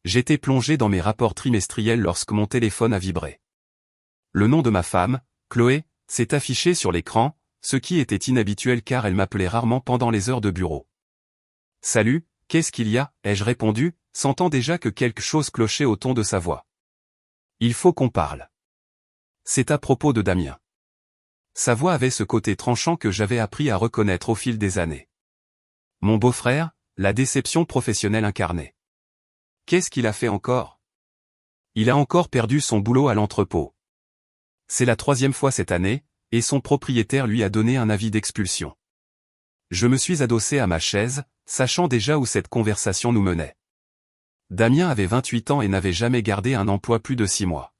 J'étais plongé dans mes rapports trimestriels lorsque mon téléphone a vibré. Le nom de ma femme, Chloé, s'est affiché sur l'écran, ce qui était inhabituel car elle m'appelait rarement pendant les heures de bureau. « Salut, qu'est-ce qu'il y a ?» ai-je répondu, sentant déjà que quelque chose clochait au ton de sa voix. « Il faut qu'on parle. C'est à propos de Damien. » Sa voix avait ce côté tranchant que j'avais appris à reconnaître au fil des années. Mon beau-frère, la déception professionnelle incarnée. Qu'est-ce qu'il a fait encore? Il a encore perdu son boulot à l'entrepôt. C'est la 3e fois cette année, et son propriétaire lui a donné un avis d'expulsion. Je me suis adossé à ma chaise, sachant déjà où cette conversation nous menait. Damien avait 28 ans et n'avait jamais gardé un emploi plus de 6 mois.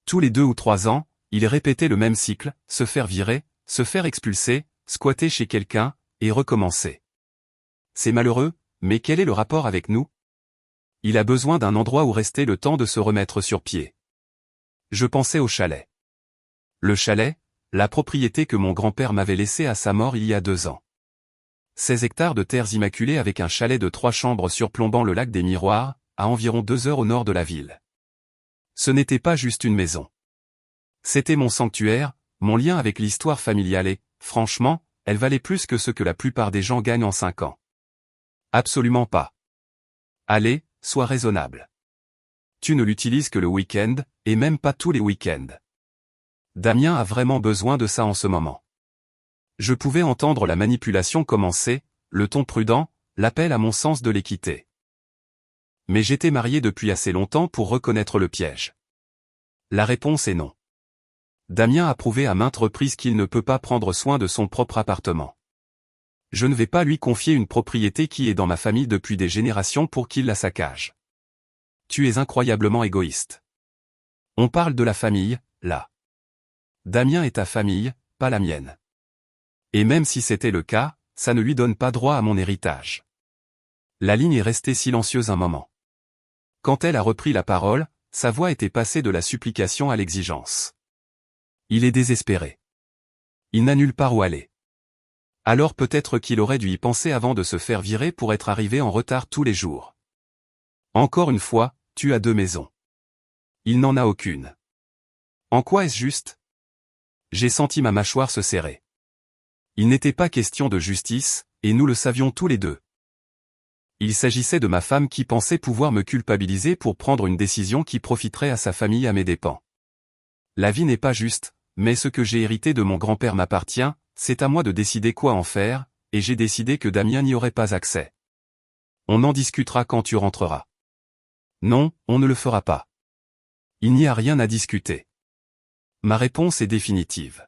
Tous les 2 ou 3 ans, il répétait le même cycle, se faire virer, se faire expulser, squatter chez quelqu'un, et recommencer. C'est malheureux, mais quel est le rapport avec nous? Il a besoin d'un endroit où rester le temps de se remettre sur pied. Je pensais au chalet. Le chalet, la propriété que mon grand-père m'avait laissée à sa mort il y a 2 ans. 16 hectares de terres immaculées avec un chalet de 3 chambres surplombant le lac des Miroirs, à environ 2 heures au nord de la ville. Ce n'était pas juste une maison. C'était mon sanctuaire, mon lien avec l'histoire familiale et, franchement, elle valait plus que ce que la plupart des gens gagnent en 5 ans. Absolument pas. Allez, sois raisonnable. Tu ne l'utilises que le week-end, et même pas tous les week-ends. Damien a vraiment besoin de ça en ce moment. Je pouvais entendre la manipulation commencer, le ton prudent, l'appel à mon sens de l'équité. Mais j'étais marié depuis assez longtemps pour reconnaître le piège. La réponse est non. Damien a prouvé à maintes reprises qu'il ne peut pas prendre soin de son propre appartement. Je ne vais pas lui confier une propriété qui est dans ma famille depuis des générations pour qu'il la saccage. Tu es incroyablement égoïste. On parle de la famille, là. Damien est ta famille, pas la mienne. Et même si c'était le cas, ça ne lui donne pas droit à mon héritage. La ligne est restée silencieuse un moment. Quand elle a repris la parole, sa voix était passée de la supplication à l'exigence. Il est désespéré. Il n'a nulle part où aller. Alors peut-être qu'il aurait dû y penser avant de se faire virer pour être arrivé en retard tous les jours. Encore une fois, tu as 2 maisons. Il n'en a aucune. En quoi est-ce juste? J'ai senti ma mâchoire se serrer. Il n'était pas question de justice, et nous le savions tous les deux. Il s'agissait de ma femme qui pensait pouvoir me culpabiliser pour prendre une décision qui profiterait à sa famille à mes dépens. La vie n'est pas juste, mais ce que j'ai hérité de mon grand-père m'appartient, c'est à moi de décider quoi en faire, et j'ai décidé que Damien n'y aurait pas accès. On en discutera quand tu rentreras. Non, on ne le fera pas. Il n'y a rien à discuter. Ma réponse est définitive.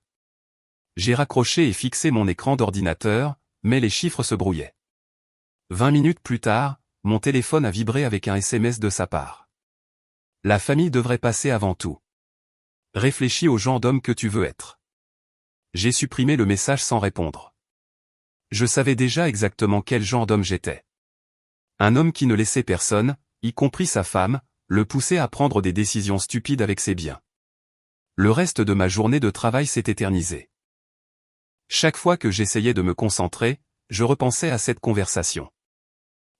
J'ai raccroché et fixé mon écran d'ordinateur, mais les chiffres se brouillaient. 20 minutes plus tard, mon téléphone a vibré avec un SMS de sa part. La famille devrait passer avant tout. Réfléchis au genre d'homme que tu veux être. J'ai supprimé le message sans répondre. Je savais déjà exactement quel genre d'homme j'étais. Un homme qui ne laissait personne, y compris sa femme, le pousser à prendre des décisions stupides avec ses biens. Le reste de ma journée de travail s'est éternisé. Chaque fois que j'essayais de me concentrer, je repensais à cette conversation.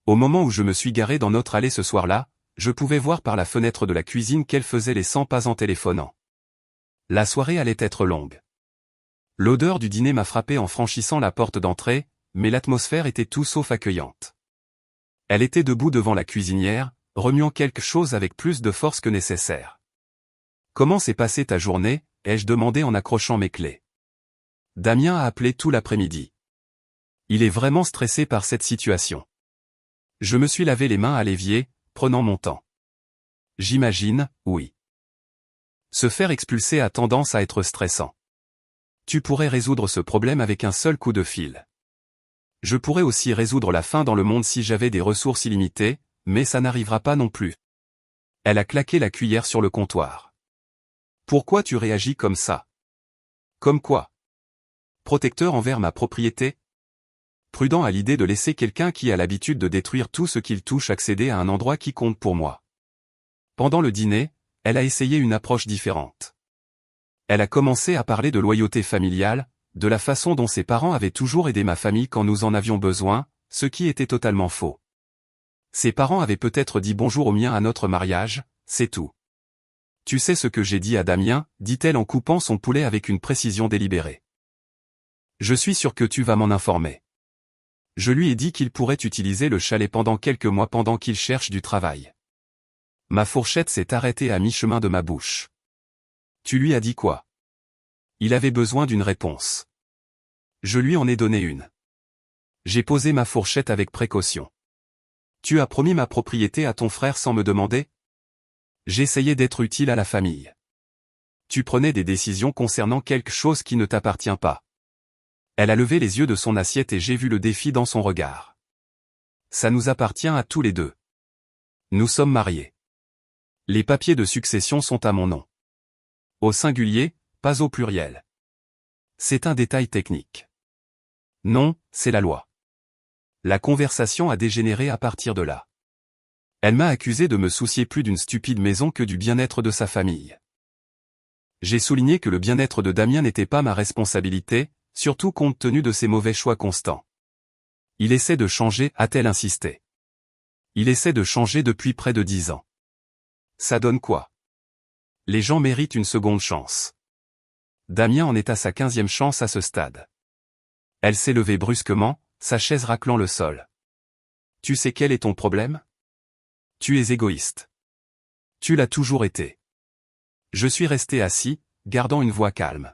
Au moment où je me suis garé dans notre allée ce soir-là, je pouvais voir par la fenêtre de la cuisine qu'elle faisait les 100 pas en téléphonant. La soirée allait être longue. L'odeur du dîner m'a frappé en franchissant la porte d'entrée, mais l'atmosphère était tout sauf accueillante. Elle était debout devant la cuisinière, remuant quelque chose avec plus de force que nécessaire. « Comment s'est passée ta journée ?» ai-je demandé en accrochant mes clés. Damien a appelé tout l'après-midi. Il est vraiment stressé par cette situation. Je me suis lavé les mains à l'évier, prenant mon temps. J'imagine, oui. Se faire expulser a tendance à être stressant. Tu pourrais résoudre ce problème avec un seul coup de fil. Je pourrais aussi résoudre la faim dans le monde si j'avais des ressources illimitées, mais ça n'arrivera pas non plus. Elle a claqué la cuillère sur le comptoir. Pourquoi tu réagis comme ça? Comme quoi? Protecteur envers ma propriété? Prudent à l'idée de laisser quelqu'un qui a l'habitude de détruire tout ce qu'il touche accéder à un endroit qui compte pour moi. Pendant le dîner, elle a essayé une approche différente. Elle a commencé à parler de loyauté familiale, de la façon dont ses parents avaient toujours aidé ma famille quand nous en avions besoin, ce qui était totalement faux. Ses parents avaient peut-être dit bonjour au mien à notre mariage, c'est tout. Tu sais ce que j'ai dit à Damien, dit-elle en coupant son poulet avec une précision délibérée. Je suis sûr que tu vas m'en informer. Je lui ai dit qu'il pourrait utiliser le chalet pendant quelques mois pendant qu'il cherche du travail. Ma fourchette s'est arrêtée à mi-chemin de ma bouche. Tu lui as dit quoi? Il avait besoin d'une réponse. Je lui en ai donné une. J'ai posé ma fourchette avec précaution. Tu as promis ma propriété à ton frère sans me demander? J'essayais d'être utile à la famille. Tu prenais des décisions concernant quelque chose qui ne t'appartient pas. Elle a levé les yeux de son assiette et j'ai vu le défi dans son regard. Ça nous appartient à tous les deux. Nous sommes mariés. Les papiers de succession sont à mon nom. Au singulier, pas au pluriel. C'est un détail technique. Non, c'est la loi. La conversation a dégénéré à partir de là. Elle m'a accusé de me soucier plus d'une stupide maison que du bien-être de sa famille. J'ai souligné que le bien-être de Damien n'était pas ma responsabilité, surtout compte tenu de ses mauvais choix constants. Il essaie de changer, a-t-elle insisté. Il essaie de changer depuis près de 10 ans. Ça donne quoi? Les gens méritent une seconde chance. Damien en est à sa 15e chance à ce stade. Elle s'est levée brusquement, sa chaise raclant le sol. Tu sais quel est ton problème? Tu es égoïste. Tu l'as toujours été. Je suis resté assis, gardant une voix calme.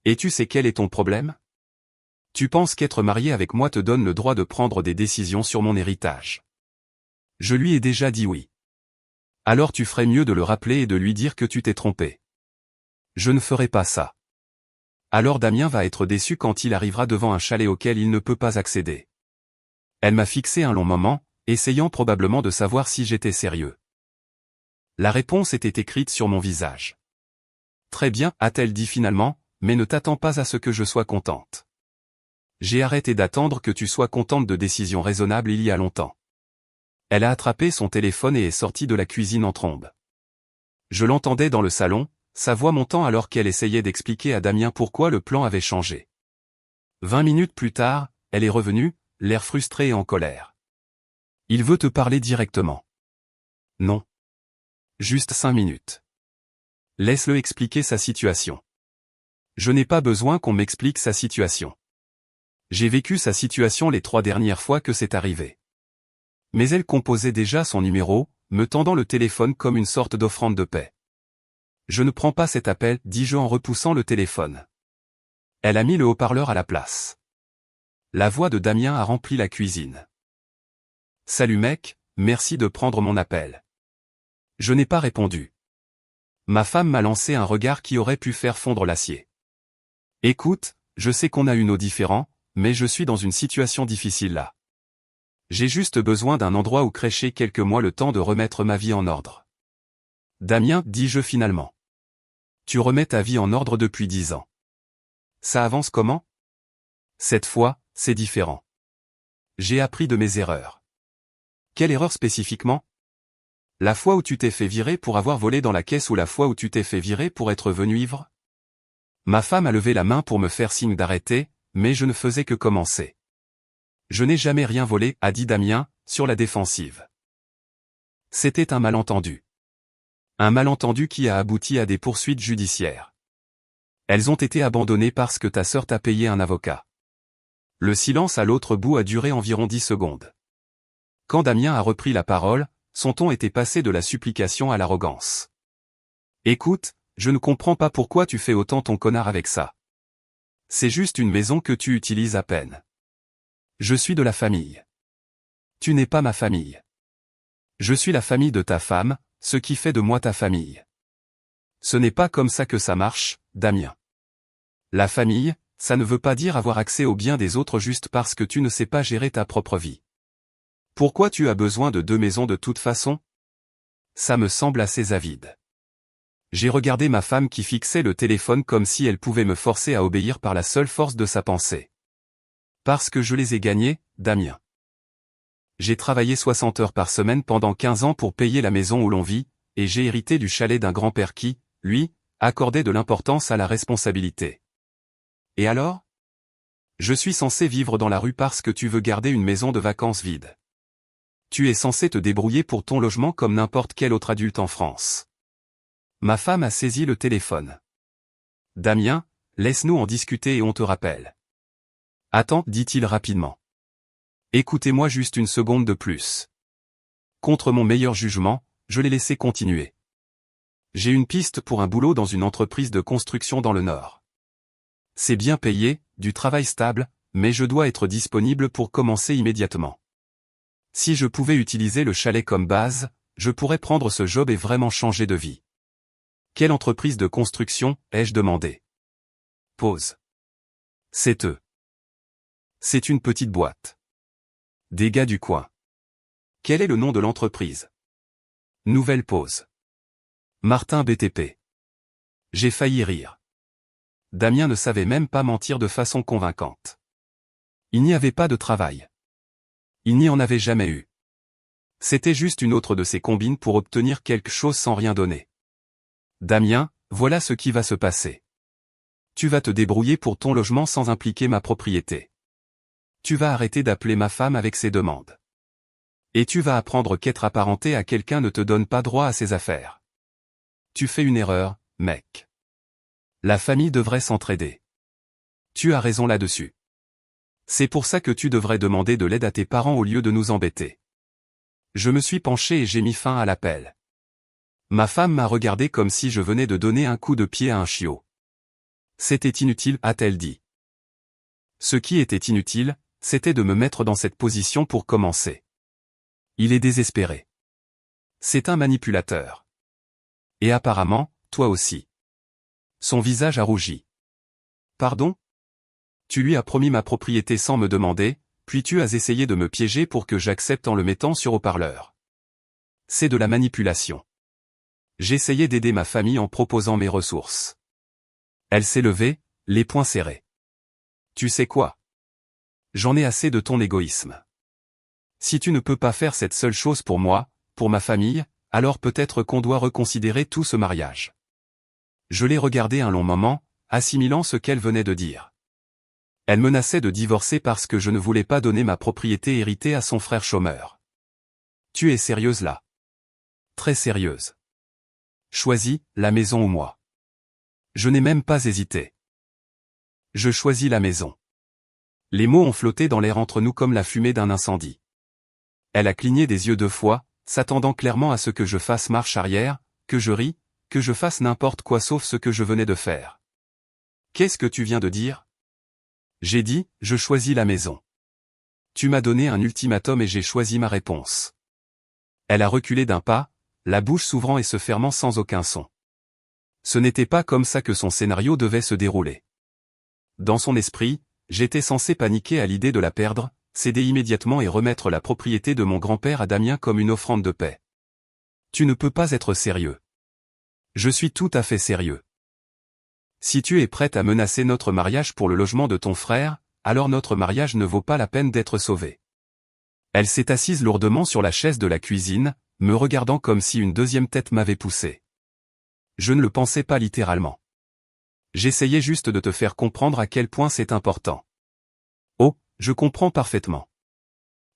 Et tu sais quel est ton problème? Tu penses qu'être marié avec moi te donne le droit de prendre des décisions sur mon héritage. Je lui ai déjà dit oui. Alors tu ferais mieux de le rappeler et de lui dire que tu t'es trompé. Je ne ferai pas ça. Alors Damien va être déçu quand il arrivera devant un chalet auquel il ne peut pas accéder. Elle m'a fixé un long moment, essayant probablement de savoir si j'étais sérieux. La réponse était écrite sur mon visage. Très bien, a-t-elle dit finalement, mais ne t'attends pas à ce que je sois contente. J'ai arrêté d'attendre que tu sois contente de décisions raisonnables il y a longtemps. Elle a attrapé son téléphone et est sortie de la cuisine en trombe. Je l'entendais dans le salon, sa voix montant alors qu'elle essayait d'expliquer à Damien pourquoi le plan avait changé. 20 minutes plus tard, elle est revenue, l'air frustré et en colère. Il veut te parler directement. Non. Juste 5 minutes. Laisse-le expliquer sa situation. Je n'ai pas besoin qu'on m'explique sa situation. J'ai vécu sa situation les 3 dernières fois que c'est arrivé. Mais elle composait déjà son numéro, me tendant le téléphone comme une sorte d'offrande de paix. Je ne prends pas cet appel, dis-je en repoussant le téléphone. Elle a mis le haut-parleur à la place. La voix de Damien a rempli la cuisine. Salut mec, merci de prendre mon appel. Je n'ai pas répondu. Ma femme m'a lancé un regard qui aurait pu faire fondre l'acier. Écoute, je sais qu'on a eu nos différends, mais je suis dans une situation difficile là. J'ai juste besoin d'un endroit où crècher quelques mois le temps de remettre ma vie en ordre. Damien, dis-je finalement. Tu remets ta vie en ordre depuis 10 ans. Ça avance comment? Cette fois, c'est différent. J'ai appris de mes erreurs. Quelle erreur spécifiquement? La fois où tu t'es fait virer pour avoir volé dans la caisse ou la fois où tu t'es fait virer pour être venu ivre? Ma femme a levé la main pour me faire signe d'arrêter, mais je ne faisais que commencer. Je n'ai jamais rien volé, a dit Damien, sur la défensive. C'était un malentendu. Un malentendu qui a abouti à des poursuites judiciaires. Elles ont été abandonnées parce que ta sœur t'a payé un avocat. Le silence à l'autre bout a duré environ 10 secondes. Quand Damien a repris la parole, son ton était passé de la supplication à l'arrogance. Écoute, je ne comprends pas pourquoi tu fais autant ton connard avec ça. C'est juste une maison que tu utilises à peine. Je suis de la famille. Tu n'es pas ma famille. Je suis la famille de ta femme, ce qui fait de moi ta famille. Ce n'est pas comme ça que ça marche, Damien. La famille, ça ne veut pas dire avoir accès aux biens des autres juste parce que tu ne sais pas gérer ta propre vie. Pourquoi tu as besoin de 2 maisons de toute façon? Ça me semble assez avide. J'ai regardé ma femme qui fixait le téléphone comme si elle pouvait me forcer à obéir par la seule force de sa pensée. Parce que je les ai gagnés, Damien. J'ai travaillé 60 heures par semaine pendant 15 ans pour payer la maison où l'on vit, et j'ai hérité du chalet d'un grand-père qui, lui, accordait de l'importance à la responsabilité. Et alors? Je suis censé vivre dans la rue parce que tu veux garder une maison de vacances vide. Tu es censé te débrouiller pour ton logement comme n'importe quel autre adulte en France. Ma femme a saisi le téléphone. Damien, laisse-nous en discuter et on te rappelle. Attends, dit-il rapidement. Écoutez-moi juste une seconde de plus. Contre mon meilleur jugement, je l'ai laissé continuer. J'ai une piste pour un boulot dans une entreprise de construction dans le Nord. C'est bien payé, du travail stable, mais je dois être disponible pour commencer immédiatement. Si je pouvais utiliser le chalet comme base, je pourrais prendre ce job et vraiment changer de vie. Quelle entreprise de construction, ai-je demandé. Pause. C'est eux. C'est une petite boîte. Des gars du coin. Quel est le nom de l'entreprise? Nouvelle pause. Martin BTP. J'ai failli rire. Damien ne savait même pas mentir de façon convaincante. Il n'y avait pas de travail. Il n'y en avait jamais eu. C'était juste une autre de ses combines pour obtenir quelque chose sans rien donner. Damien, voilà ce qui va se passer. Tu vas te débrouiller pour ton logement sans impliquer ma propriété. Tu vas arrêter d'appeler ma femme avec ses demandes. Et tu vas apprendre qu'être apparenté à quelqu'un ne te donne pas droit à ses affaires. Tu fais une erreur, mec. La famille devrait s'entraider. Tu as raison là-dessus. C'est pour ça que tu devrais demander de l'aide à tes parents au lieu de nous embêter. Je me suis penché et j'ai mis fin à l'appel. Ma femme m'a regardé comme si je venais de donner un coup de pied à un chiot. C'était inutile, a-t-elle dit. Ce qui était inutile, c'était de me mettre dans cette position pour commencer. Il est désespéré. C'est un manipulateur. Et apparemment, toi aussi. Son visage a rougi. Pardon? Tu lui as promis ma propriété sans me demander, puis tu as essayé de me piéger pour que j'accepte en le mettant sur haut-parleur. C'est de la manipulation. J'essayais d'aider ma famille en proposant mes ressources. Elle s'est levée, les poings serrés. Tu sais quoi? J'en ai assez de ton égoïsme. Si tu ne peux pas faire cette seule chose pour moi, pour ma famille, alors peut-être qu'on doit reconsidérer tout ce mariage. Je l'ai regardé un long moment, assimilant ce qu'elle venait de dire. Elle menaçait de divorcer parce que je ne voulais pas donner ma propriété héritée à son frère chômeur. Tu es sérieuse là? Très sérieuse. Choisis, la maison ou moi. Je n'ai même pas hésité. Je choisis la maison. Les mots ont flotté dans l'air entre nous comme la fumée d'un incendie. Elle a cligné des yeux 2 fois, s'attendant clairement à ce que je fasse marche arrière, que je rie, que je fasse n'importe quoi sauf ce que je venais de faire. Qu'est-ce que tu viens de dire? J'ai dit, je choisis la maison. Tu m'as donné un ultimatum et j'ai choisi ma réponse. Elle a reculé d'un pas, la bouche s'ouvrant et se fermant sans aucun son. Ce n'était pas comme ça que son scénario devait se dérouler. Dans son esprit, j'étais censé paniquer à l'idée de la perdre, céder immédiatement et remettre la propriété de mon grand-père à Damien comme une offrande de paix. Tu ne peux pas être sérieux. Je suis tout à fait sérieux. Si tu es prête à menacer notre mariage pour le logement de ton frère, alors notre mariage ne vaut pas la peine d'être sauvé. Elle s'est assise lourdement sur la chaise de la cuisine, me regardant comme si une deuxième tête m'avait poussé. Je ne le pensais pas littéralement. J'essayais juste de te faire comprendre à quel point c'est important. Oh, je comprends parfaitement.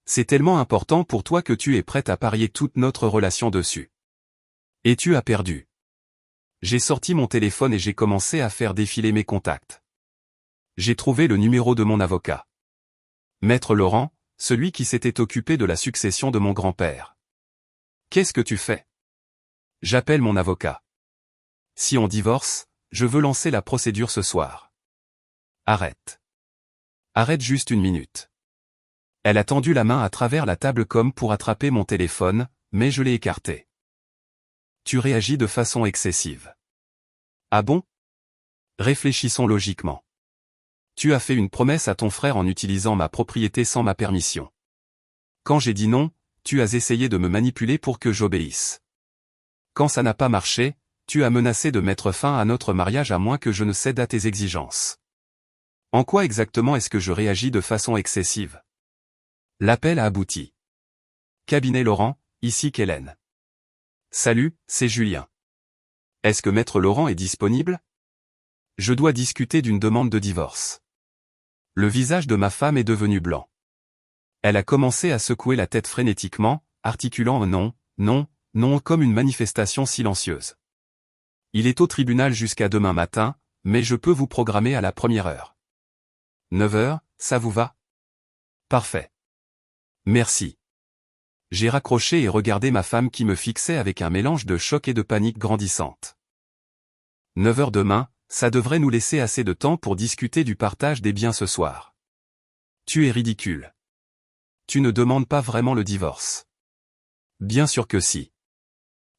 C'est tellement important pour toi que tu es prête à parier toute notre relation dessus. Et tu as perdu. J'ai sorti mon téléphone et j'ai commencé à faire défiler mes contacts. J'ai trouvé le numéro de mon avocat. Maître Laurent, celui qui s'était occupé de la succession de mon grand-père. Qu'est-ce que tu fais? J'appelle mon avocat. Si on divorce, je veux lancer la procédure ce soir. Arrête. Arrête juste une minute. Elle a tendu la main à travers la table comme pour attraper mon téléphone, mais je l'ai écarté. Tu réagis de façon excessive. Ah bon? Réfléchissons logiquement. Tu as fait une promesse à ton frère en utilisant ma propriété sans ma permission. Quand j'ai dit non, tu as essayé de me manipuler pour que j'obéisse. Quand ça n'a pas marché, tu as menacé de mettre fin à notre mariage à moins que je ne cède à tes exigences. En quoi exactement est-ce que je réagis de façon excessive? L'appel a abouti. Cabinet Laurent, ici Kellen. Salut, c'est Julien. Est-ce que Maître Laurent est disponible? Je dois discuter d'une demande de divorce. Le visage de ma femme est devenu blanc. Elle a commencé à secouer la tête frénétiquement, articulant un non, non, non comme une manifestation silencieuse. Il est au tribunal jusqu'à demain matin, mais je peux vous programmer à la première heure. 9 heures, ça vous va? Parfait. Merci. J'ai raccroché et regardé ma femme qui me fixait avec un mélange de choc et de panique grandissante. 9 heures demain, ça devrait nous laisser assez de temps pour discuter du partage des biens ce soir. Tu es ridicule. Tu ne demandes pas vraiment le divorce. Bien sûr que si.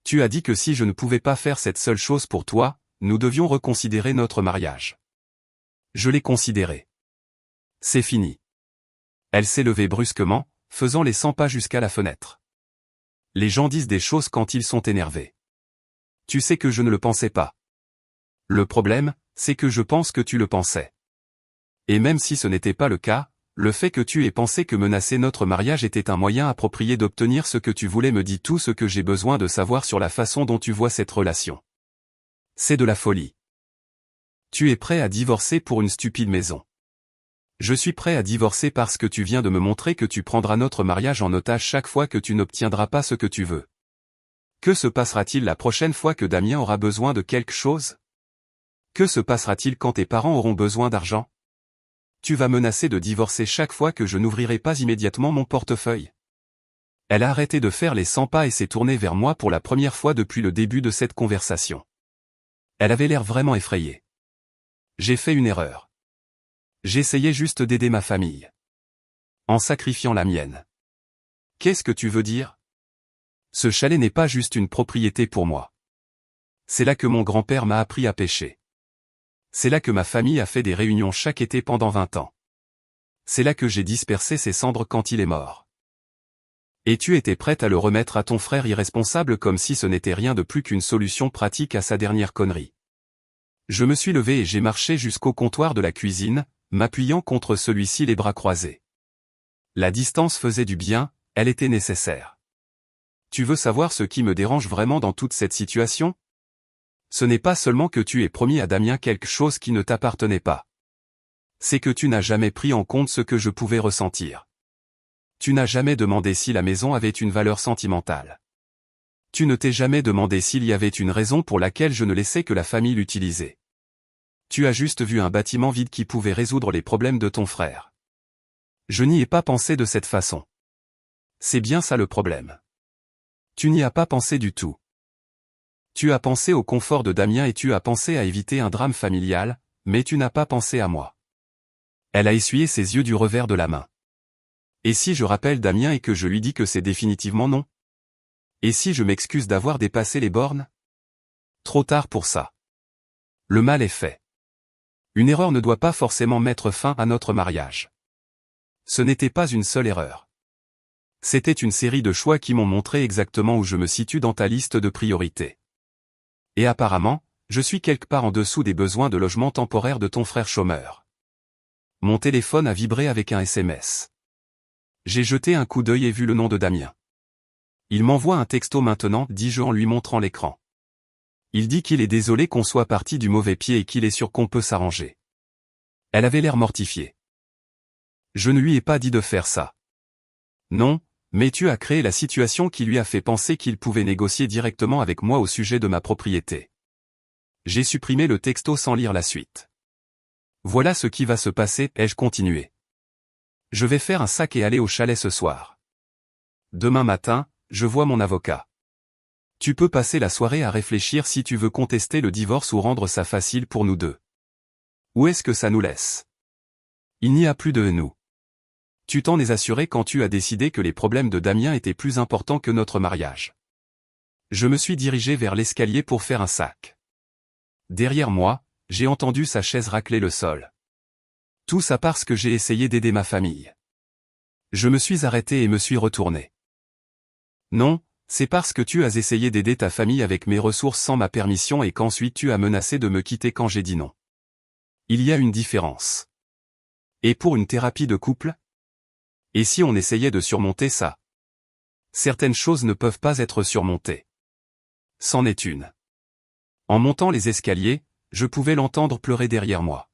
Tu as dit que si je ne pouvais pas faire cette seule chose pour toi, nous devions reconsidérer notre mariage. Je l'ai considéré. C'est fini. Elle s'est levée brusquement, faisant les 100 pas jusqu'à la fenêtre. Les gens disent des choses quand ils sont énervés. Tu sais que je ne le pensais pas. Le problème, c'est que je pense que tu le pensais. Et même si ce n'était pas le cas, le fait que tu aies pensé que menacer notre mariage était un moyen approprié d'obtenir ce que tu voulais me dit tout ce que j'ai besoin de savoir sur la façon dont tu vois cette relation. C'est de la folie. Tu es prêt à divorcer pour une stupide maison. Je suis prêt à divorcer parce que tu viens de me montrer que tu prendras notre mariage en otage chaque fois que tu n'obtiendras pas ce que tu veux. Que se passera-t-il la prochaine fois que Damien aura besoin de quelque chose? Que se passera-t-il quand tes parents auront besoin d'argent? Tu vas menacer de divorcer chaque fois que je n'ouvrirai pas immédiatement mon portefeuille. Elle a arrêté de faire les 100 pas et s'est tournée vers moi pour la première fois depuis le début de cette conversation. Elle avait l'air vraiment effrayée. J'ai fait une erreur. J'essayais juste d'aider ma famille. En sacrifiant la mienne. Qu'est-ce que tu veux dire? Ce chalet n'est pas juste une propriété pour moi. C'est là que mon grand-père m'a appris à pêcher. C'est là que ma famille a fait des réunions chaque été pendant 20 ans. C'est là que j'ai dispersé ses cendres quand il est mort. Et tu étais prête à le remettre à ton frère irresponsable comme si ce n'était rien de plus qu'une solution pratique à sa dernière connerie. Je me suis levé et j'ai marché jusqu'au comptoir de la cuisine, m'appuyant contre celui-ci les bras croisés. La distance faisait du bien, elle était nécessaire. Tu veux savoir ce qui me dérange vraiment dans toute cette situation? Ce n'est pas seulement que tu aies promis à Damien quelque chose qui ne t'appartenait pas. C'est que tu n'as jamais pris en compte ce que je pouvais ressentir. Tu n'as jamais demandé si la maison avait une valeur sentimentale. Tu ne t'es jamais demandé s'il y avait une raison pour laquelle je ne laissais que la famille l'utiliser. Tu as juste vu un bâtiment vide qui pouvait résoudre les problèmes de ton frère. Je n'y ai pas pensé de cette façon. C'est bien ça le problème. Tu n'y as pas pensé du tout. Tu as pensé au confort de Damien et tu as pensé à éviter un drame familial, mais tu n'as pas pensé à moi. Elle a essuyé ses yeux du revers de la main. Et si je rappelle Damien et que je lui dis que c'est définitivement non? Et si je m'excuse d'avoir dépassé les bornes? Trop tard pour ça. Le mal est fait. Une erreur ne doit pas forcément mettre fin à notre mariage. Ce n'était pas une seule erreur. C'était une série de choix qui m'ont montré exactement où je me situe dans ta liste de priorités. Et apparemment, je suis quelque part en dessous des besoins de logement temporaire de ton frère chômeur. Mon téléphone a vibré avec un SMS. J'ai jeté un coup d'œil et vu le nom de Damien. Il m'envoie un texto maintenant, dis-je en lui montrant l'écran. Il dit qu'il est désolé qu'on soit parti du mauvais pied et qu'il est sûr qu'on peut s'arranger. Elle avait l'air mortifiée. Je ne lui ai pas dit de faire ça. Non, mais tu as créé la situation qui lui a fait penser qu'il pouvait négocier directement avec moi au sujet de ma propriété. J'ai supprimé le texto sans lire la suite. Voilà ce qui va se passer, ai-je continué. Je vais faire un sac et aller au chalet ce soir. Demain matin, je vois mon avocat. Tu peux passer la soirée à réfléchir si tu veux contester le divorce ou rendre ça facile pour nous deux. Où est-ce que ça nous laisse? Il n'y a plus de nous. Tu t'en es assuré quand tu as décidé que les problèmes de Damien étaient plus importants que notre mariage. Je me suis dirigé vers l'escalier pour faire un sac. Derrière moi, j'ai entendu sa chaise racler le sol. Tout ça parce que j'ai essayé d'aider ma famille. Je me suis arrêté et me suis retourné. Non, c'est parce que tu as essayé d'aider ta famille avec mes ressources sans ma permission et qu'ensuite tu as menacé de me quitter quand j'ai dit non. Il y a une différence. Et pour une thérapie de couple? Et si on essayait de surmonter ça? Certaines choses ne peuvent pas être surmontées. C'en est une. En montant les escaliers, je pouvais l'entendre pleurer derrière moi.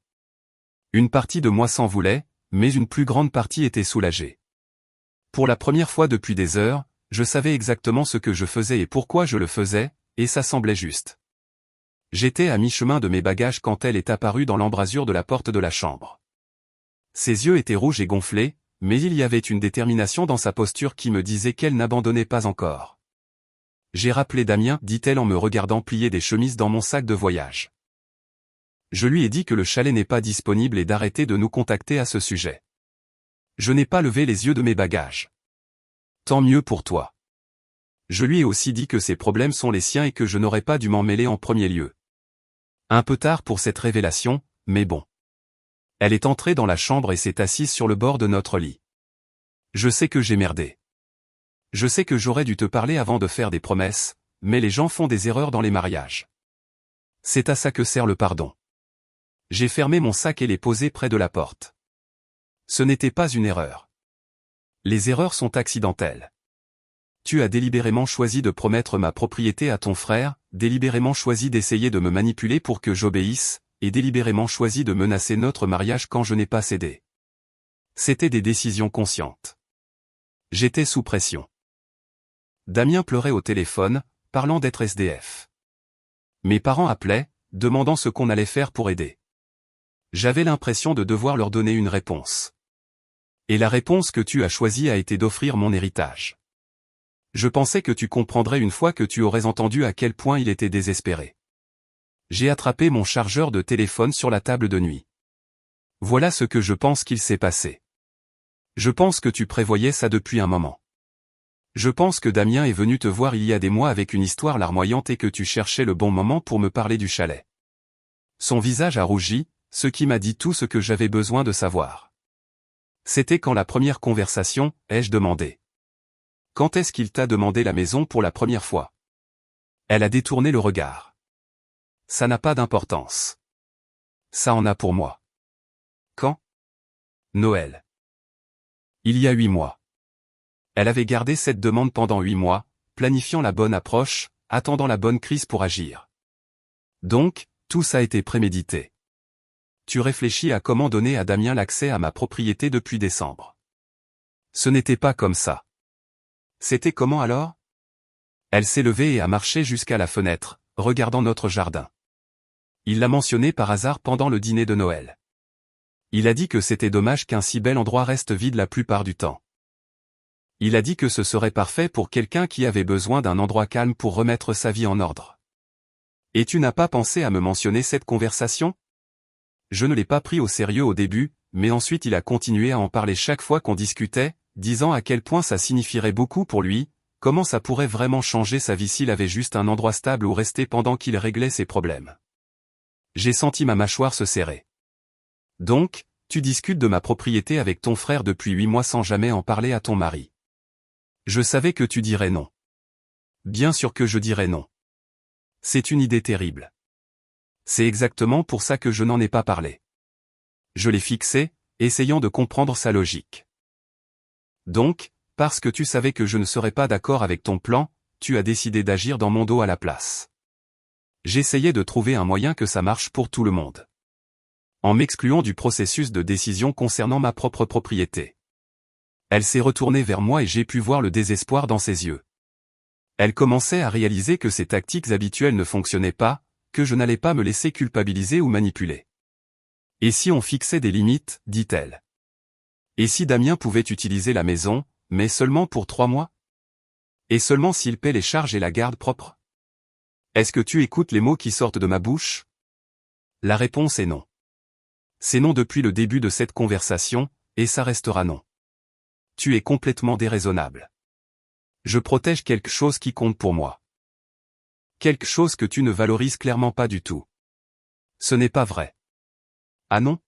Une partie de moi s'en voulait, mais une plus grande partie était soulagée. Pour la première fois depuis des heures, je savais exactement ce que je faisais et pourquoi je le faisais, et ça semblait juste. J'étais à mi-chemin de mes bagages quand elle est apparue dans l'embrasure de la porte de la chambre. Ses yeux étaient rouges et gonflés, mais il y avait une détermination dans sa posture qui me disait qu'elle n'abandonnait pas encore. J'ai rappelé Damien, dit-elle en me regardant plier des chemises dans mon sac de voyage. Je lui ai dit que le chalet n'est pas disponible et d'arrêter de nous contacter à ce sujet. Je n'ai pas levé les yeux de mes bagages. Tant mieux pour toi. Je lui ai aussi dit que ses problèmes sont les siens et que je n'aurais pas dû m'en mêler en premier lieu. Un peu tard pour cette révélation, mais bon. Elle est entrée dans la chambre et s'est assise sur le bord de notre lit. Je sais que j'ai merdé. Je sais que j'aurais dû te parler avant de faire des promesses, mais les gens font des erreurs dans les mariages. C'est à ça que sert le pardon. J'ai fermé mon sac et l'ai posé près de la porte. Ce n'était pas une erreur. Les erreurs sont accidentelles. Tu as délibérément choisi de promettre ma propriété à ton frère, délibérément choisi d'essayer de me manipuler pour que j'obéisse, et délibérément choisi de menacer notre mariage quand je n'ai pas cédé. C'était des décisions conscientes. J'étais sous pression. Damien pleurait au téléphone, parlant d'être SDF. Mes parents appelaient, demandant ce qu'on allait faire pour aider. J'avais l'impression de devoir leur donner une réponse. Et la réponse que tu as choisie a été d'offrir mon héritage. Je pensais que tu comprendrais une fois que tu aurais entendu à quel point il était désespéré. J'ai attrapé mon chargeur de téléphone sur la table de nuit. Voilà ce que je pense qu'il s'est passé. Je pense que tu prévoyais ça depuis un moment. Je pense que Damien est venu te voir il y a des mois avec une histoire larmoyante et que tu cherchais le bon moment pour me parler du chalet. Son visage a rougi, ce qui m'a dit tout ce que j'avais besoin de savoir. C'était quand la première conversation, ai-je demandé. Quand est-ce qu'il t'a demandé la maison pour la première fois? Elle a détourné le regard. Ça n'a pas d'importance. Ça en a pour moi. Quand? Noël. Il y a 8 mois. Elle avait gardé cette demande pendant 8 mois, planifiant la bonne approche, attendant la bonne crise pour agir. Donc, tout ça a été prémédité. Tu réfléchis à comment donner à Damien l'accès à ma propriété depuis décembre. Ce n'était pas comme ça. C'était comment alors? Elle s'est levée et a marché jusqu'à la fenêtre, regardant notre jardin. Il l'a mentionné par hasard pendant le dîner de Noël. Il a dit que c'était dommage qu'un si bel endroit reste vide la plupart du temps. Il a dit que ce serait parfait pour quelqu'un qui avait besoin d'un endroit calme pour remettre sa vie en ordre. Et tu n'as pas pensé à me mentionner cette conversation? Je ne l'ai pas pris au sérieux au début, mais ensuite il a continué à en parler chaque fois qu'on discutait, disant à quel point ça signifierait beaucoup pour lui, comment ça pourrait vraiment changer sa vie s'il avait juste un endroit stable où rester pendant qu'il réglait ses problèmes. J'ai senti ma mâchoire se serrer. Donc, tu discutes de ma propriété avec ton frère depuis 8 mois sans jamais en parler à ton mari. Je savais que tu dirais non. Bien sûr que je dirais non. C'est une idée terrible. C'est exactement pour ça que je n'en ai pas parlé. Je l'ai fixé, essayant de comprendre sa logique. Donc, parce que tu savais que je ne serais pas d'accord avec ton plan, tu as décidé d'agir dans mon dos à la place. J'essayais de trouver un moyen que ça marche pour tout le monde. En m'excluant du processus de décision concernant ma propre propriété. Elle s'est retournée vers moi et j'ai pu voir le désespoir dans ses yeux. Elle commençait à réaliser que ses tactiques habituelles ne fonctionnaient pas, que je n'allais pas me laisser culpabiliser ou manipuler. Et si on fixait des limites, dit-elle. Et si Damien pouvait utiliser la maison, mais seulement pour 3 mois? Et seulement s'il paie les charges et la garde propre? Est-ce que tu écoutes les mots qui sortent de ma bouche? La réponse est non. C'est non depuis le début de cette conversation, et ça restera non. Tu es complètement déraisonnable. Je protège quelque chose qui compte pour moi. Quelque chose que tu ne valorises clairement pas du tout. Ce n'est pas vrai. Ah non?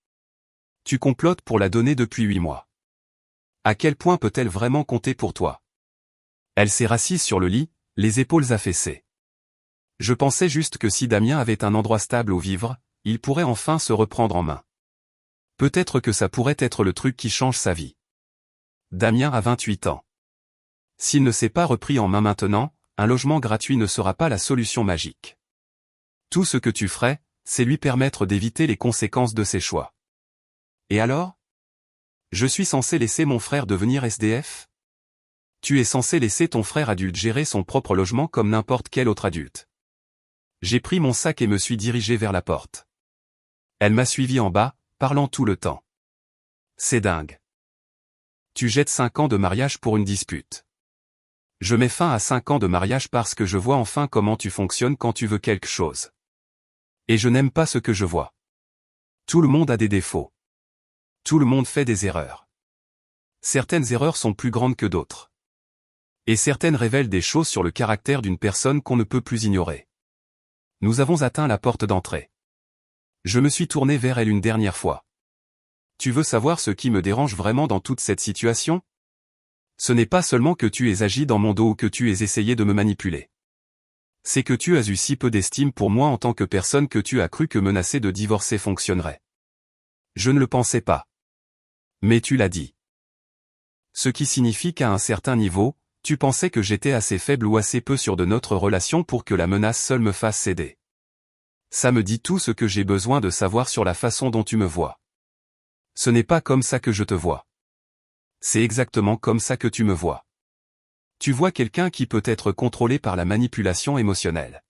Tu complotes pour la donner depuis 8 mois. À quel point peut-elle vraiment compter pour toi? Elle s'est rassise sur le lit, les épaules affaissées. Je pensais juste que si Damien avait un endroit stable où vivre, il pourrait enfin se reprendre en main. Peut-être que ça pourrait être le truc qui change sa vie. Damien a 28 ans. S'il ne s'est pas repris en main maintenant, un logement gratuit ne sera pas la solution magique. Tout ce que tu ferais, c'est lui permettre d'éviter les conséquences de ses choix. Et alors? Je suis censé laisser mon frère devenir SDF? Tu es censé laisser ton frère adulte gérer son propre logement comme n'importe quel autre adulte. J'ai pris mon sac et me suis dirigé vers la porte. Elle m'a suivi en bas, parlant tout le temps. C'est dingue. Tu jettes 5 ans de mariage pour une dispute. Je mets fin à 5 ans de mariage parce que je vois enfin comment tu fonctionnes quand tu veux quelque chose. Et je n'aime pas ce que je vois. Tout le monde a des défauts. Tout le monde fait des erreurs. Certaines erreurs sont plus grandes que d'autres. Et certaines révèlent des choses sur le caractère d'une personne qu'on ne peut plus ignorer. Nous avons atteint la porte d'entrée. Je me suis tourné vers elle une dernière fois. Tu veux savoir ce qui me dérange vraiment dans toute cette situation? Ce n'est pas seulement que tu aies agi dans mon dos ou que tu aies essayé de me manipuler. C'est que tu as eu si peu d'estime pour moi en tant que personne que tu as cru que menacer de divorcer fonctionnerait. Je ne le pensais pas. Mais tu l'as dit. Ce qui signifie qu'à un certain niveau, tu pensais que j'étais assez faible ou assez peu sûr de notre relation pour que la menace seule me fasse céder. Ça me dit tout ce que j'ai besoin de savoir sur la façon dont tu me vois. Ce n'est pas comme ça que je te vois. C'est exactement comme ça que tu me vois. Tu vois quelqu'un qui peut être contrôlé par la manipulation émotionnelle.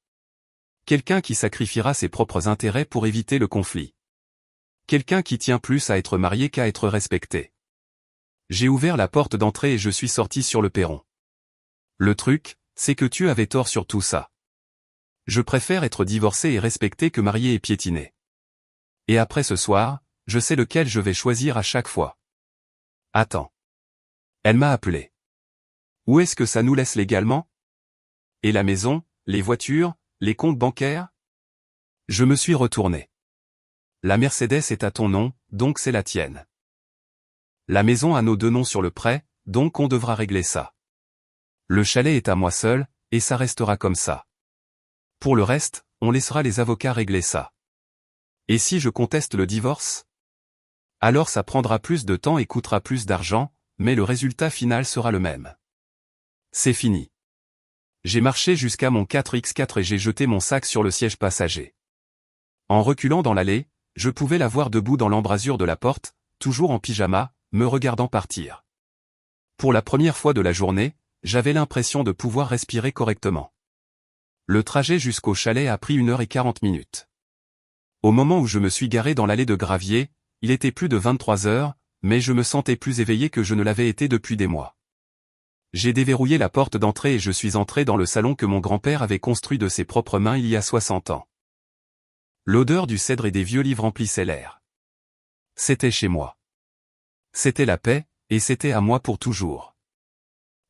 Quelqu'un qui sacrifiera ses propres intérêts pour éviter le conflit. Quelqu'un qui tient plus à être marié qu'à être respecté. J'ai ouvert la porte d'entrée et je suis sorti sur le perron. Le truc, c'est que tu avais tort sur tout ça. Je préfère être divorcé et respecté que marié et piétiné. Et après ce soir, je sais lequel je vais choisir à chaque fois. Attends. Elle m'a appelé. Où est-ce que ça nous laisse légalement? Et la maison, les voitures, les comptes bancaires? Je me suis retourné. La Mercedes est à ton nom, donc c'est la tienne. La maison a nos deux noms sur le prêt, donc on devra régler ça. Le chalet est à moi seul, et ça restera comme ça. Pour le reste, on laissera les avocats régler ça. Et si je conteste le divorce? Alors ça prendra plus de temps et coûtera plus d'argent, mais le résultat final sera le même. C'est fini. J'ai marché jusqu'à mon 4x4 et j'ai jeté mon sac sur le siège passager. En reculant dans l'allée, je pouvais la voir debout dans l'embrasure de la porte, toujours en pyjama, me regardant partir. Pour la première fois de la journée, j'avais l'impression de pouvoir respirer correctement. Le trajet jusqu'au chalet a pris 1h40. Au moment où je me suis garé dans l'allée de gravier, il était plus de 23 heures, mais je me sentais plus éveillé que je ne l'avais été depuis des mois. J'ai déverrouillé la porte d'entrée et je suis entré dans le salon que mon grand-père avait construit de ses propres mains il y a 60 ans. L'odeur du cèdre et des vieux livres emplissait l'air. C'était chez moi. C'était la paix, et c'était à moi pour toujours.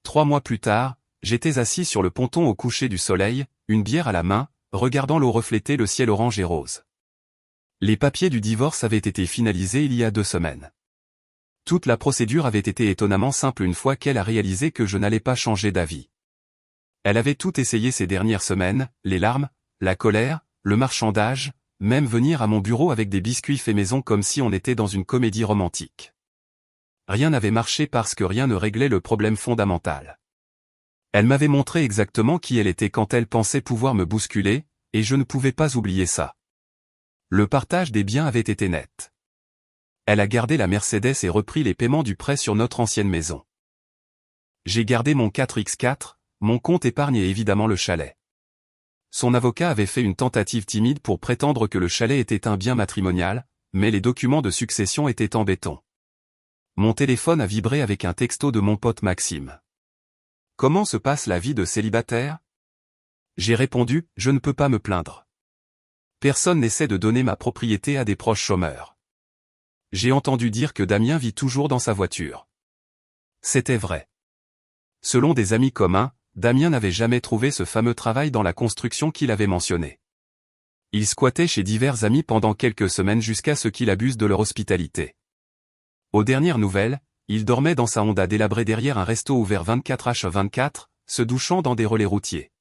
3 mois plus tard, j'étais assis sur le ponton au coucher du soleil, une bière à la main, regardant l'eau refléter le ciel orange et rose. Les papiers du divorce avaient été finalisés il y a 2 semaines. Toute la procédure avait été étonnamment simple une fois qu'elle a réalisé que je n'allais pas changer d'avis. Elle avait tout essayé ces dernières semaines, les larmes, la colère, le marchandage, même venir à mon bureau avec des biscuits faits maison comme si on était dans une comédie romantique. Rien n'avait marché parce que rien ne réglait le problème fondamental. Elle m'avait montré exactement qui elle était quand elle pensait pouvoir me bousculer, et je ne pouvais pas oublier ça. Le partage des biens avait été net. Elle a gardé la Mercedes et repris les paiements du prêt sur notre ancienne maison. J'ai gardé mon 4x4, mon compte épargne et évidemment le chalet. Son avocat avait fait une tentative timide pour prétendre que le chalet était un bien matrimonial, mais les documents de succession étaient en béton. Mon téléphone a vibré avec un texto de mon pote Maxime. Comment se passe la vie de célibataire? J'ai répondu, je ne peux pas me plaindre. Personne n'essaie de donner ma propriété à des proches chômeurs. J'ai entendu dire que Damien vit toujours dans sa voiture. C'était vrai. Selon des amis communs, Damien n'avait jamais trouvé ce fameux travail dans la construction qu'il avait mentionné. Il squattait chez divers amis pendant quelques semaines jusqu'à ce qu'il abuse de leur hospitalité. Aux dernières nouvelles, il dormait dans sa Honda délabrée derrière un resto ouvert 24h24, se douchant dans des relais routiers.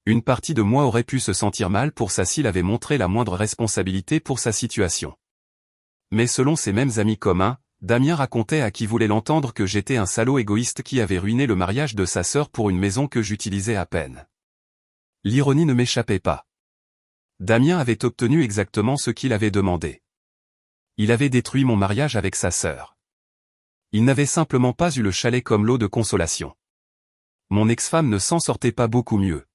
Une partie de moi aurait pu se sentir mal pour ça s'il avait montré la moindre responsabilité pour sa situation. Mais selon ses mêmes amis communs, Damien racontait à qui voulait l'entendre que j'étais un salaud égoïste qui avait ruiné le mariage de sa sœur pour une maison que j'utilisais à peine. L'ironie ne m'échappait pas. Damien avait obtenu exactement ce qu'il avait demandé. Il avait détruit mon mariage avec sa sœur. Il n'avait simplement pas eu le chalet comme lot de consolation. Mon ex-femme ne s'en sortait pas beaucoup mieux.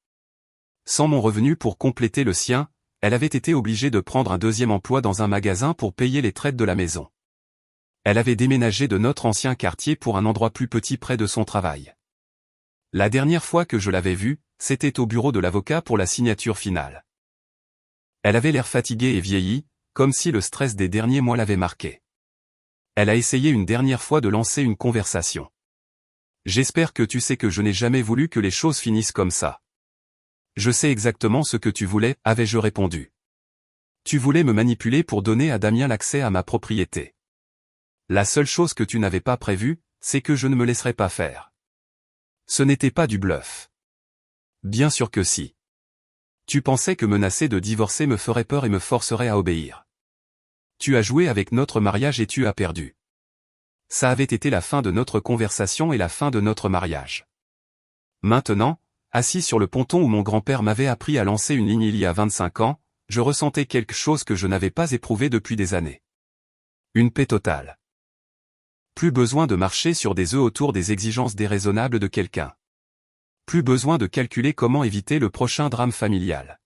Sans mon revenu pour compléter le sien, elle avait été obligée de prendre un deuxième emploi dans un magasin pour payer les traites de la maison. Elle avait déménagé de notre ancien quartier pour un endroit plus petit près de son travail. La dernière fois que je l'avais vue, c'était au bureau de l'avocat pour la signature finale. Elle avait l'air fatiguée et vieillie, comme si le stress des derniers mois l'avait marquée. Elle a essayé une dernière fois de lancer une conversation. « J'espère que tu sais que je n'ai jamais voulu que les choses finissent comme ça. »« Je sais exactement ce que tu voulais, avais-je répondu. Tu voulais me manipuler pour donner à Damien l'accès à ma propriété. La seule chose que tu n'avais pas prévue, c'est que je ne me laisserais pas faire. Ce n'était pas du bluff. Bien sûr que si. Tu pensais que menacer de divorcer me ferait peur et me forcerait à obéir. Tu as joué avec notre mariage et tu as perdu. Ça avait été la fin de notre conversation et la fin de notre mariage. Maintenant, assis sur le ponton où mon grand-père m'avait appris à lancer une ligne il y a 25 ans, je ressentais quelque chose que je n'avais pas éprouvé depuis des années. Une paix totale. Plus besoin de marcher sur des œufs autour des exigences déraisonnables de quelqu'un. Plus besoin de calculer comment éviter le prochain drame familial.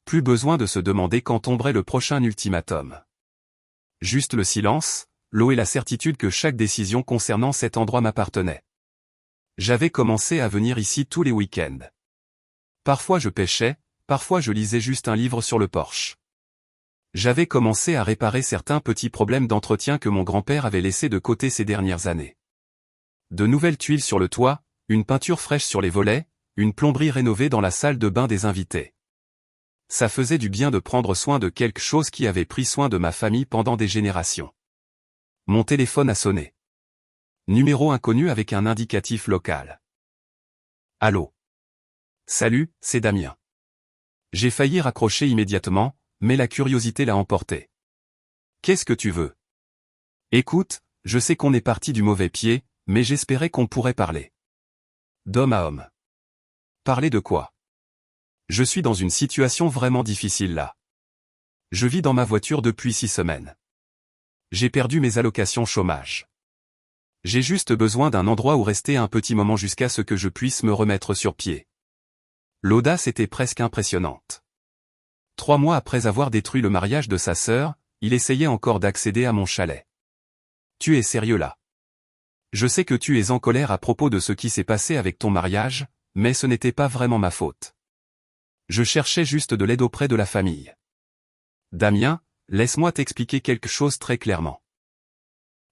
Plus besoin de se demander quand tomberait le prochain ultimatum. Juste le silence, l'eau et la certitude que chaque décision concernant cet endroit m'appartenait. J'avais commencé à venir ici tous les week-ends. Parfois je pêchais, parfois je lisais juste un livre sur le porche. J'avais commencé à réparer certains petits problèmes d'entretien que mon grand-père avait laissés de côté ces dernières années. De nouvelles tuiles sur le toit, une peinture fraîche sur les volets, une plomberie rénovée dans la salle de bain des invités. Ça faisait du bien de prendre soin de quelque chose qui avait pris soin de ma famille pendant des générations. Mon téléphone a sonné. Numéro inconnu avec un indicatif local. Allô. Salut, c'est Damien. J'ai failli raccrocher immédiatement, mais la curiosité l'a emporté. Qu'est-ce que tu veux? Écoute, je sais qu'on est parti du mauvais pied, mais j'espérais qu'on pourrait parler. D'homme à homme. Parler de quoi? Je suis dans une situation vraiment difficile là. Je vis dans ma voiture depuis 6 semaines. J'ai perdu mes allocations chômage. J'ai juste besoin d'un endroit où rester un petit moment jusqu'à ce que je puisse me remettre sur pied. L'audace était presque impressionnante. 3 mois après avoir détruit le mariage de sa sœur, il essayait encore d'accéder à mon chalet. Tu es sérieux là? Je sais que tu es en colère à propos de ce qui s'est passé avec ton mariage, mais ce n'était pas vraiment ma faute. Je cherchais juste de l'aide auprès de la famille. Damien, laisse-moi t'expliquer quelque chose très clairement.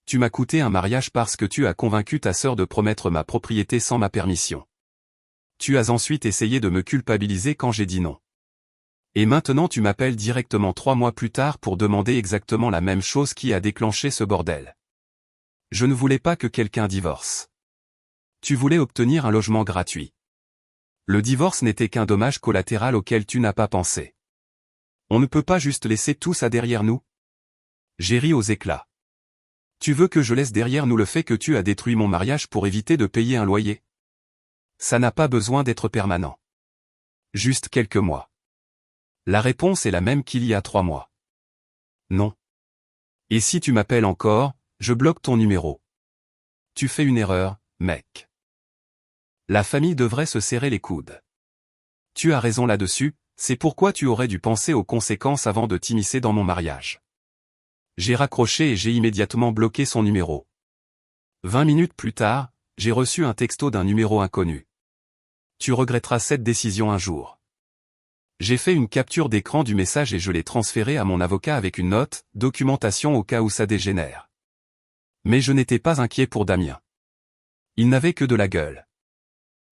Tu m'as coûté un mariage parce que tu as convaincu ta sœur de promettre ma propriété sans ma permission. Tu as ensuite essayé de me culpabiliser quand j'ai dit non. Et maintenant tu m'appelles directement 3 mois plus tard pour demander exactement la même chose qui a déclenché ce bordel. Je ne voulais pas que quelqu'un divorce. Tu voulais obtenir un logement gratuit. Le divorce n'était qu'un dommage collatéral auquel tu n'as pas pensé. On ne peut pas juste laisser tout ça derrière nous. J'ai ri aux éclats. Tu veux que je laisse derrière nous le fait que tu as détruit mon mariage pour éviter de payer un loyer? Ça n'a pas besoin d'être permanent. Juste quelques mois. La réponse est la même qu'il y a 3 mois. Non. Et si tu m'appelles encore, je bloque ton numéro. Tu fais une erreur, mec. La famille devrait se serrer les coudes. Tu as raison là-dessus, c'est pourquoi tu aurais dû penser aux conséquences avant de t'immiscer dans mon mariage. J'ai raccroché et j'ai immédiatement bloqué son numéro. 20 minutes plus tard, j'ai reçu un texto d'un numéro inconnu. Tu regretteras cette décision un jour. J'ai fait une capture d'écran du message et je l'ai transféré à mon avocat avec une note, documentation au cas où ça dégénère. Mais je n'étais pas inquiet pour Damien. Il n'avait que de la gueule.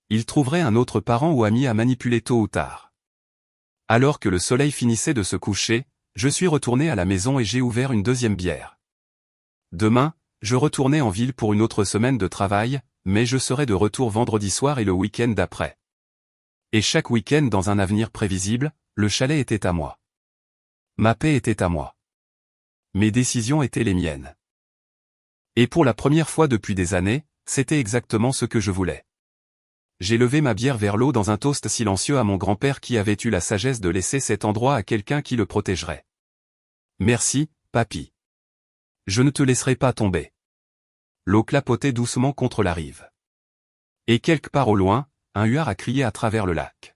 Il trouverait un autre parent ou ami à manipuler tôt ou tard. Alors que le soleil finissait de se coucher, je suis retourné à la maison et j'ai ouvert une deuxième bière. Demain, je retournais en ville pour une autre semaine de travail, mais je serai de retour vendredi soir et le week-end d'après. Et chaque week-end dans un avenir prévisible, le chalet était à moi. Ma paix était à moi. Mes décisions étaient les miennes. Et pour la première fois depuis des années, c'était exactement ce que je voulais. J'ai levé ma bière vers l'eau dans un toast silencieux à mon grand-père qui avait eu la sagesse de laisser cet endroit à quelqu'un qui le protégerait. Merci, papy. Je ne te laisserai pas tomber. l'eau clapotait doucement contre la rive. Et quelque part au loin, un huard a crié à travers le lac.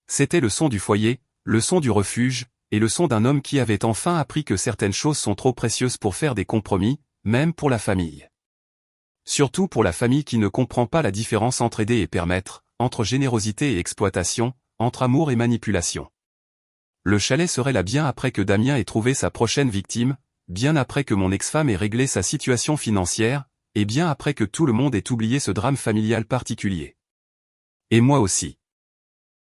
C'était le son du foyer, le son du refuge, et le son d'un homme qui avait enfin appris que certaines choses sont trop précieuses pour faire des compromis, même pour la famille. Surtout pour la famille qui ne comprend pas la différence entre aider et permettre, entre générosité et exploitation, entre amour et manipulation. Le chalet serait là bien après que Damien ait trouvé sa prochaine victime, bien après que mon ex-femme ait réglé sa situation financière, et bien après que tout le monde ait oublié ce drame familial particulier. Et moi aussi.